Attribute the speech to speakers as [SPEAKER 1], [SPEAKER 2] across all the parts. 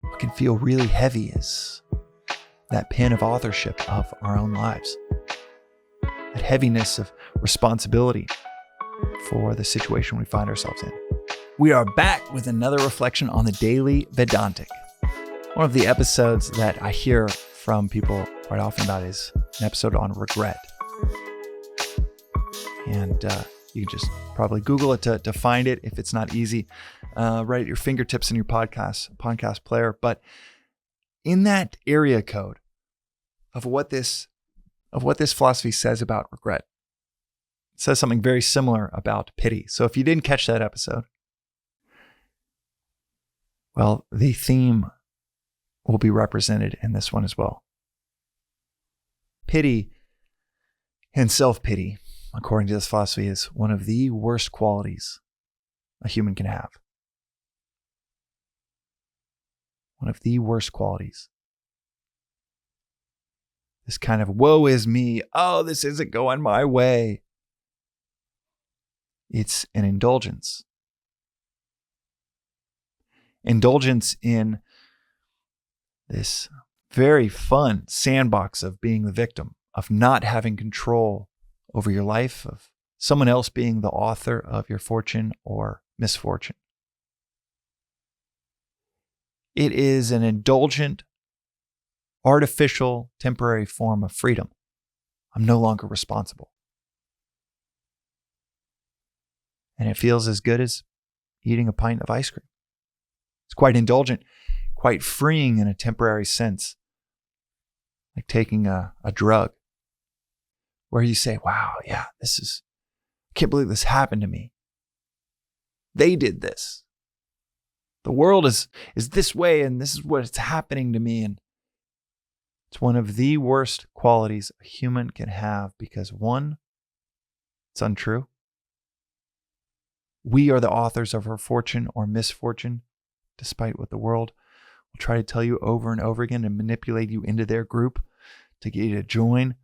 [SPEAKER 1] what can feel really heavy is that pin of authorship of our own lives. That heaviness of responsibility for the situation we find ourselves in. We are back with another reflection on the daily Vedantic. One of the episodes that I hear from people quite often about is an episode on regret. And you can just probably Google it to find it if it's not easy. Right at your fingertips in your podcast player. But in that area code of what this philosophy says about regret, it says something very similar about pity. So if you didn't catch that episode, well, the theme will be represented in this one as well. Pity and self-pity, according to this philosophy, is one of the worst qualities a human can have. One of the worst qualities. This kind of woe is me. Oh, this isn't going my way. It's an indulgence. Indulgence in this very fun sandbox of being the victim, of not having control over your life, of someone else being the author of your fortune or misfortune. It is an indulgent, artificial, temporary form of freedom. I'm no longer responsible. And it feels as good as eating a pint of ice cream. It's quite indulgent, quite freeing in a temporary sense, like taking a drug, where you say, wow, yeah, I can't believe this happened to me. They did this. The world is this way, and this is what's happening to me. And it's one of the worst qualities a human can have because, one, it's untrue. We are the authors of our fortune or misfortune, despite what the world will try to tell you over and over again and manipulate you into their group to get you to join,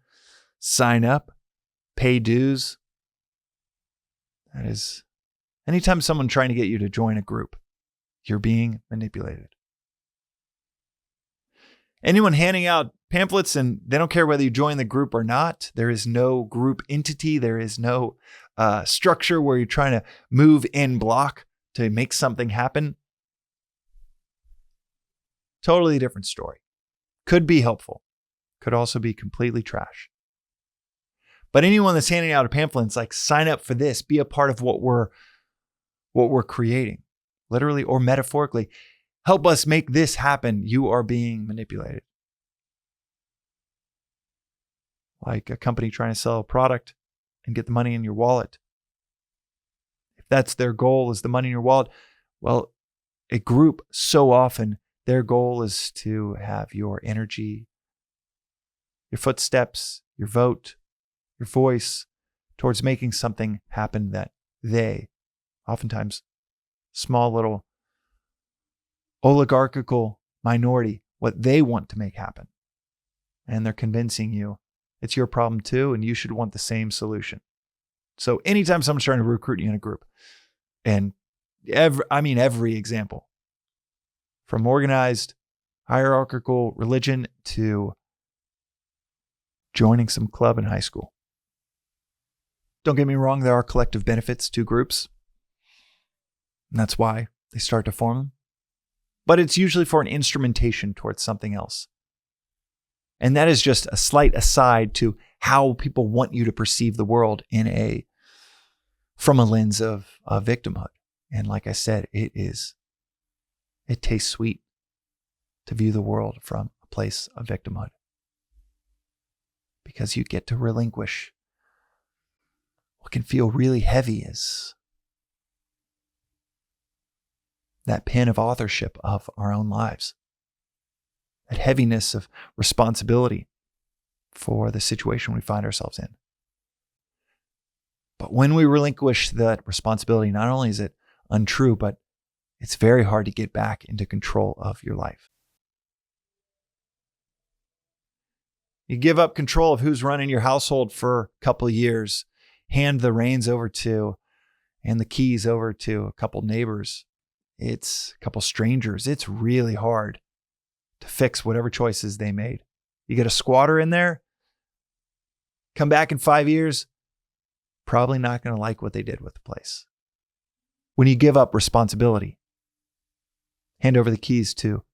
[SPEAKER 1] sign up, pay dues. That is, anytime someone trying to get you to join a group, you're being manipulated. Anyone handing out pamphlets and they don't care whether you join the group or not. There is no group entity. There is no structure where you're trying to move in block to make something happen. Totally different story. Could be helpful. Could also be completely trash. But anyone that's handing out a pamphlet, it's like, sign up for this, be a part of what we're creating, literally or metaphorically. Help us make this happen. You are being manipulated. Like a company trying to sell a product and get the money in your wallet. If that's their goal, is the money in your wallet, well, a group so often, their goal is to have your energy, your footsteps, your vote, your voice towards making something happen that they, oftentimes small little oligarchical minority, what they want to make happen. And they're convincing you it's your problem too, and you should want the same solution. So anytime someone's trying to recruit you in a group, and every example, from organized hierarchical religion to joining some club in high school. Don't get me wrong, there are collective benefits to groups. And that's why they start to form them. But it's usually for an instrumentation towards something else. And that is just a slight aside to how people want you to perceive the world from a lens of victimhood. And like I said, it tastes sweet to view the world from a place of victimhood. Because you get to relinquish what can feel really heavy is that pin of authorship of our own lives. That heaviness of responsibility for the situation we find ourselves in. But when we relinquish that responsibility, not only is it untrue, but it's very hard to get back into control of your life. You give up control of who's running your household for a couple of years, hand the reins over to, and the keys over to a couple neighbors. It's a couple strangers. It's really hard to fix whatever choices they made. You get a squatter in there, come back in 5 years, probably not going to like what they did with the place. When you give up responsibility, hand over the keys to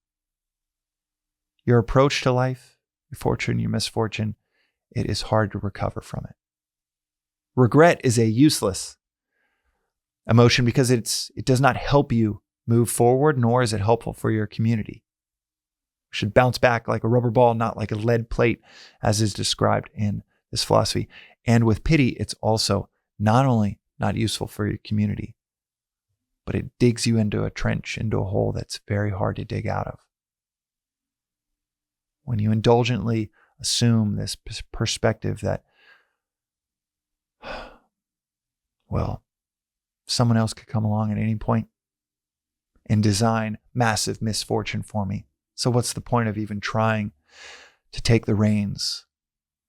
[SPEAKER 1] your approach to life, your fortune, your misfortune, it is hard to recover from it. Regret is a useless emotion because it does not help you move forward, nor is it helpful for your community. You should bounce back like a rubber ball, not like a lead plate, as is described in this philosophy. And with pity, it's also not only not useful for your community, but it digs you into a trench, into a hole that's very hard to dig out of. When you indulgently assume this perspective that, well, someone else could come along at any point and design massive misfortune for me. So what's the point of even trying to take the reins,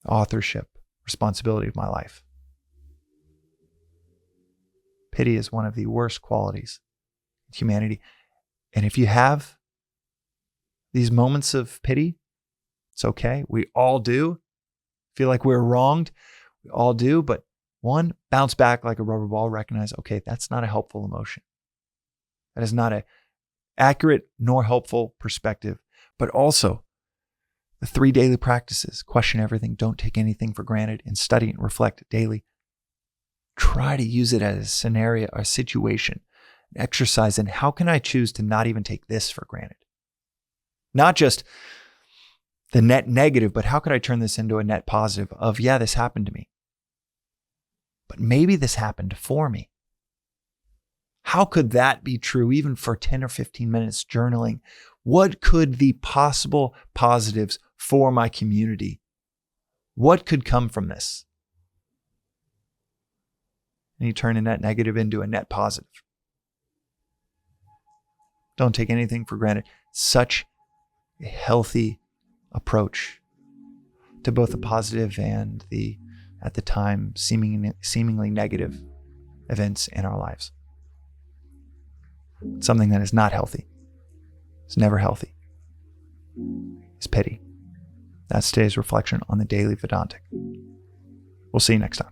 [SPEAKER 1] authorship, responsibility of my life? Pity is one of the worst qualities of humanity. And if you have these moments of pity, it's okay. We all do. Feel like we're wronged. We all do. But one, bounce back like a rubber ball. Recognize, okay, that's not a helpful emotion. That is not an accurate nor helpful perspective. But also, the 3 daily practices: question everything, don't take anything for granted, and study and reflect daily. Try to use it as a scenario, a situation, an exercise in how can I choose to not even take this for granted? Not just the net negative, but how could I turn this into a net positive of, yeah, this happened to me, but maybe this happened for me. How could that be true even for 10 or 15 minutes journaling? What could the possible positives for my community? What could come from this? And you turn a net negative into a net positive. Don't take anything for granted. Such a healthy approach to both the positive and the, at the time, seemingly negative events in our lives. Something that is not healthy, it's never healthy, is pity. That's today's reflection on the Daily Vedantic. We'll see you next time.